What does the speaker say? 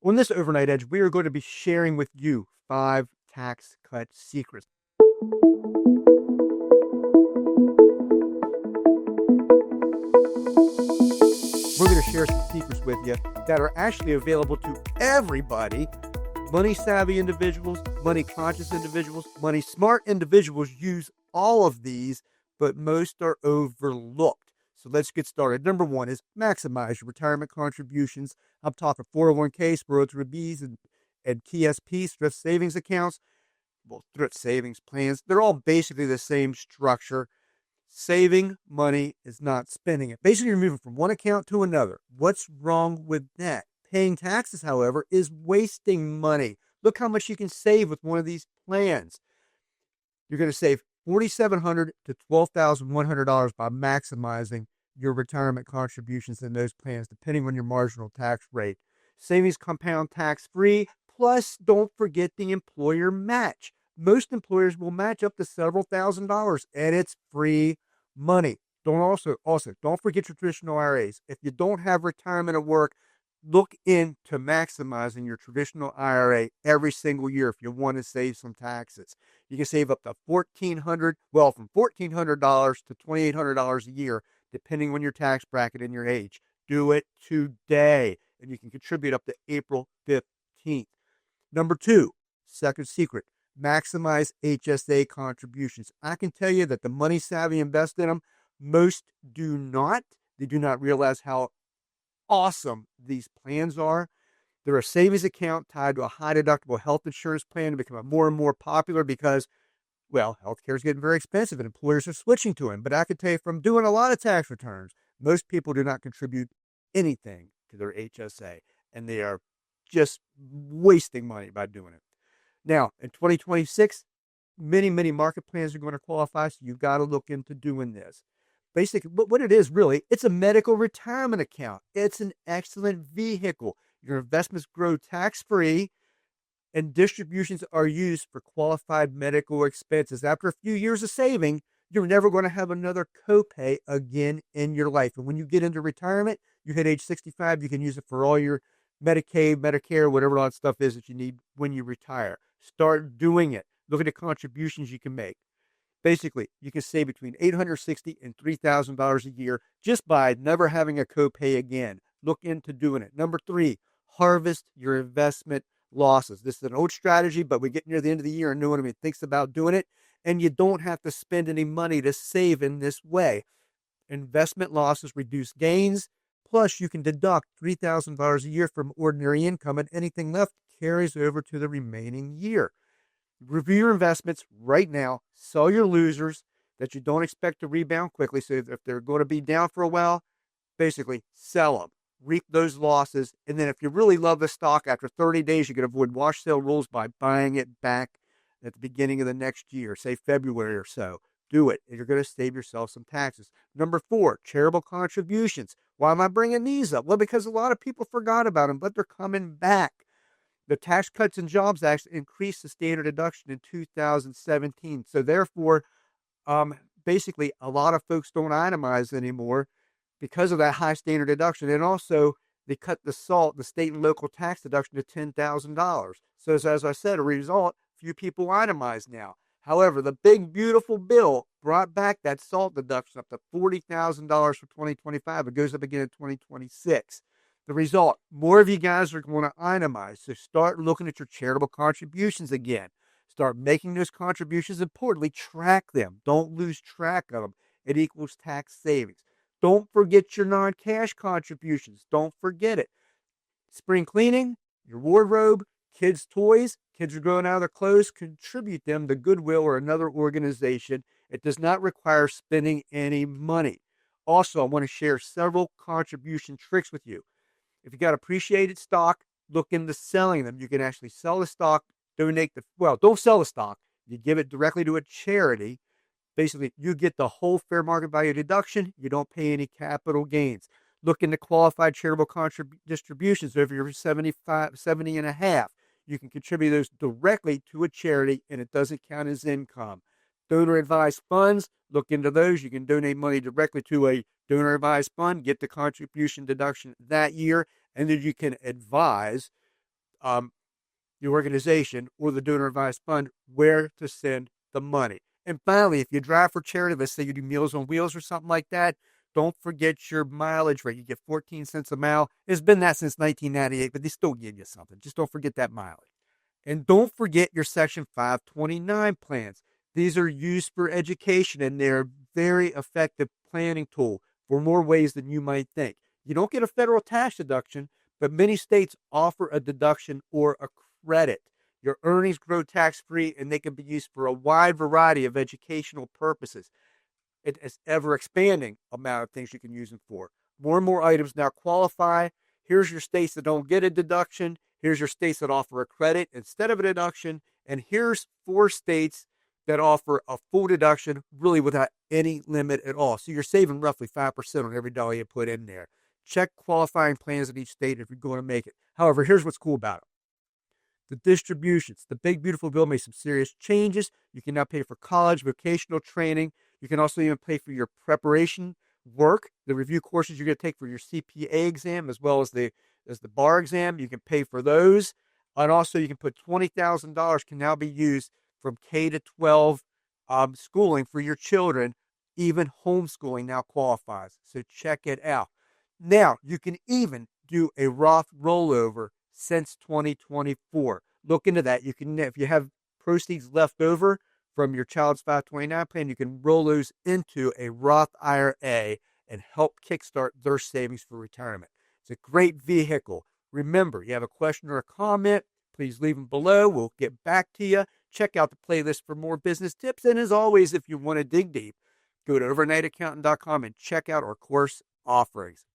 On this Overnight Edge, we are going to be sharing with you 5 tax cut secrets. We're going to share some secrets with you that are actually available to everybody. Money savvy individuals, money conscious individuals, money smart individuals use all of these, but most are overlooked. So let's get started. Number 1 is maximize your retirement contributions. I'm talking 401ks, 403bs, and TSPs, thrift savings accounts. Well, thrift savings plans, they're all basically the same structure. Saving money is not spending it. Basically, you're moving from one account to another. What's wrong with that? Paying taxes, however, is wasting money. Look how much you can save with one of these plans. You're going to save $4,700 to $12,100 by maximizing your retirement contributions in those plans, depending on your marginal tax rate. Savings compound tax-free, plus don't forget the employer match. Most employers will match up to several $1,000s, and it's free money. Don't forget your traditional IRAs. If you don't have retirement at work, look into maximizing your traditional IRA every single year if you want to save some taxes. You can save up to from $1,400 to $2,800 a year, depending on your tax bracket and your age. Do it today, and you can contribute up to April 15th. Number 2, second secret, maximize HSA contributions. I can tell you that the money savvy invest in them. Most do not. They do not realize how awesome these plans are. They're a savings account tied to a high deductible health insurance plan to become more and more popular because, well, healthcare is getting very expensive and employers are switching to them. But I can tell you from doing a lot of tax returns, most people do not contribute anything to their HSA, and they are just wasting money by doing it. Now, in 2026, many market plans are going to qualify, so you've got to look into doing this. Basically, what it is really, it's a medical retirement account. It's an excellent vehicle. Your investments grow tax-free, and distributions are used for qualified medical expenses. After a few years of saving, you're never going to have another copay again in your life. And when you get into retirement, you hit age 65, you can use it for all your Medicaid, Medicare, whatever all that stuff is that you need when you retire. Start doing it. Look at the contributions you can make. Basically, you can save between $860 and $3,000 a year just by never having a copay again. Look into doing it. Number 3, harvest your investment losses. This is an old strategy, but we get near the end of the year and no one even thinks about doing it, and you don't have to spend any money to save in this way. Investment losses reduce gains, plus you can deduct $3,000 a year from ordinary income, and anything left carries over to the remaining year. Review your investments right now. Sell your losers that you don't expect to rebound quickly. So if they're going to be down for a while, basically sell them. Reap those losses. And then if you really love the stock, after 30 days, you can avoid wash sale rules by buying it back at the beginning of the next year, say February or so. Do it, and you're going to save yourself some taxes. Number 4, charitable contributions. Why am I bringing these up? Well, because a lot of people forgot about them, but they're coming back. The Tax Cuts and Jobs Act increased the standard deduction in 2017. So therefore, basically, a lot of folks don't itemize anymore because of that high standard deduction. And also, they cut the state and local tax deduction to $10,000. So as I said, a result, few people itemize now. However, the big, beautiful bill brought back that SALT deduction up to $40,000 for 2025. It goes up again in 2026. The result, more of you guys are going to itemize. So start looking at your charitable contributions again. Start making those contributions. Importantly, track them. Don't lose track of them. It equals tax savings. Don't forget your non-cash contributions. Don't forget it. Spring cleaning, your wardrobe, kids' toys. Kids are growing out of their clothes. Contribute them to Goodwill or another organization. It does not require spending any money. Also, I want to share several contribution tricks with you. If you got appreciated stock, look into selling them. You can actually sell the stock, don't sell the stock. You give it directly to a charity. Basically, you get the whole fair market value deduction. You don't pay any capital gains. Look into qualified charitable distributions. If you're 70 and a half, you can contribute those directly to a charity, and it doesn't count as income. Donor advised funds, look into those. You can donate money directly to a donor advised fund, get the contribution deduction that year, and then you can advise the organization or the donor advised fund where to send the money. And finally, if you drive for charity, let's say you do Meals on Wheels or something like that, don't forget your mileage rate. You get 14 cents a mile. It's been that since 1998, but they still give you something. Just don't forget that mileage. And don't forget your Section 529 plans. These are used for education, and they're a very effective planning tool for more ways than you might think. You don't get a federal tax deduction, but many states offer a deduction or a credit. Your earnings grow tax-free, and they can be used for a wide variety of educational purposes. It's ever expanding amount of things you can use them for. More and more items now qualify. Here's your states that don't get a deduction. Here's your states that offer a credit instead of a deduction. And here's 4 states that offer a full deduction really without any limit at all. So you're saving roughly 5% on every dollar you put in there. Check qualifying plans in each state if you're going to make it. However, here's what's cool about it. The distributions. The big, beautiful bill made some serious changes. You can now pay for college, vocational training. You can also even pay for your preparation work, the review courses you're going to take for your CPA exam, as well as the bar exam. You can pay for those. And also you can put $20,000 can now be used from K to 12 schooling for your children. Even homeschooling now qualifies. So check it out. Now, you can even do a Roth rollover since 2024. Look into that. You can, if you have proceeds left over from your child's 529 plan, you can roll those into a Roth IRA and help kickstart their savings for retirement. It's a great vehicle. Remember, you have a question or a comment, please leave them below. We'll get back to you. Check out the playlist for more business tips. And as always, if you want to dig deep, go to overnightaccountant.com and check out our course offerings.